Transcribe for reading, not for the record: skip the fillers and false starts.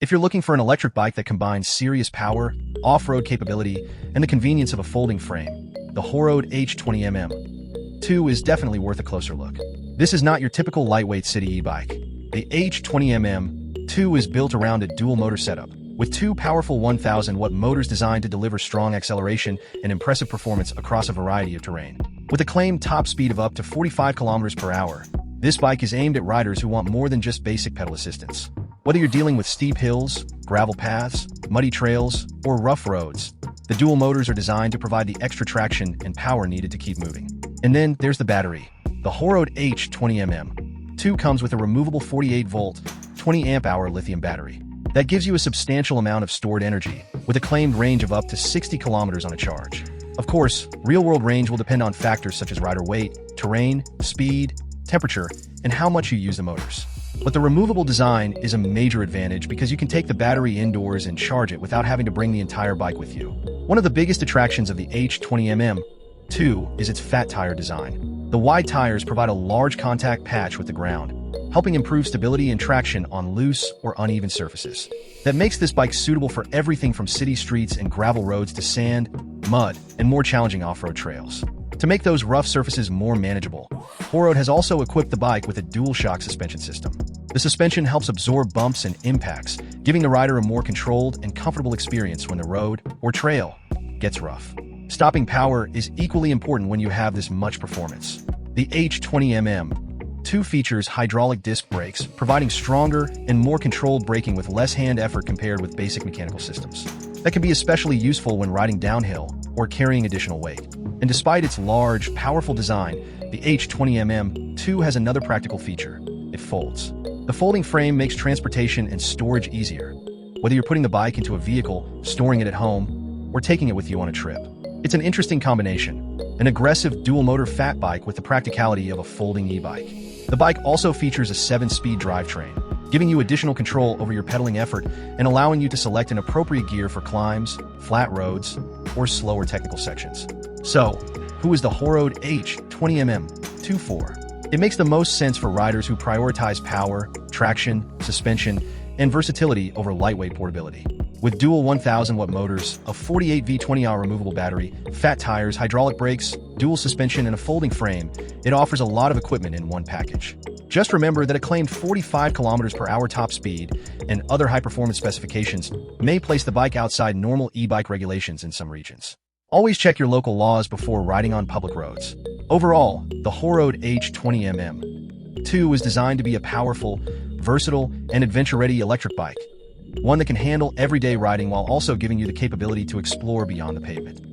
If you're looking for an electric bike that combines serious power, off-road capability, and the convenience of a folding frame, the HORODE H20MM-2 is definitely worth a closer look. This is not your typical lightweight city e-bike. The H20MM-2 is built around a dual-motor setup, with two powerful 1000-watt motors designed to deliver strong acceleration and impressive performance across a variety of terrain. With a claimed top speed of up to 45 km per hour, this bike is aimed at riders who want more than just basic pedal assistance. Whether you're dealing with steep hills, gravel paths, muddy trails, or rough roads, the dual motors are designed to provide the extra traction and power needed to keep moving. And then there's the battery. The HORODE H20MM-2 comes with a removable 48V 20Ah lithium battery that gives you a substantial amount of stored energy, with a claimed range of up to 60 km on a charge. Of course, real-world range will depend on factors such as rider weight, terrain, speed, temperature, and how much you use the motors. But the removable design is a major advantage because you can take the battery indoors and charge it without having to bring the entire bike with you. One of the biggest attractions of the H20MM-2 is its fat tire design. The wide tires provide a large contact patch with the ground, helping improve stability and traction on loose or uneven surfaces. That makes this bike suitable for everything from city streets and gravel roads to sand, mud, and more challenging off-road trails. To make those rough surfaces more manageable, HORODE has also equipped the bike with a dual-shock suspension system. The suspension helps absorb bumps and impacts, giving the rider a more controlled and comfortable experience when the road or trail gets rough. Stopping power is equally important when you have this much performance. The H20MM-2 features hydraulic disc brakes, providing stronger and more controlled braking with less hand effort compared with basic mechanical systems. That can be especially useful when riding downhill or carrying additional weight. And despite its large, powerful design, the H20MM-2 has another practical feature. It folds. The folding frame makes transportation and storage easier, whether you're putting the bike into a vehicle, storing it at home, or taking it with you on a trip. It's an interesting combination, an aggressive dual-motor fat bike with the practicality of a folding e-bike. The bike also features a 7-speed drivetrain, giving you additional control over your pedaling effort and allowing you to select an appropriate gear for climbs, flat roads, or slower technical sections. So, who is the HORODE H20MM-2 for? It makes the most sense for riders who prioritize power, traction, suspension, and versatility over lightweight portability. With dual 1000-watt motors, a 48V 20Ah removable battery, fat tires, hydraulic brakes, dual suspension, and a folding frame, it offers a lot of equipment in one package. Just remember that a claimed 45 km per hour top speed and other high-performance specifications may place the bike outside normal e-bike regulations in some regions. Always check your local laws before riding on public roads. Overall, the HORODE H20MM-2 is designed to be a powerful, versatile, and adventure-ready electric bike, one that can handle everyday riding while also giving you the capability to explore beyond the pavement.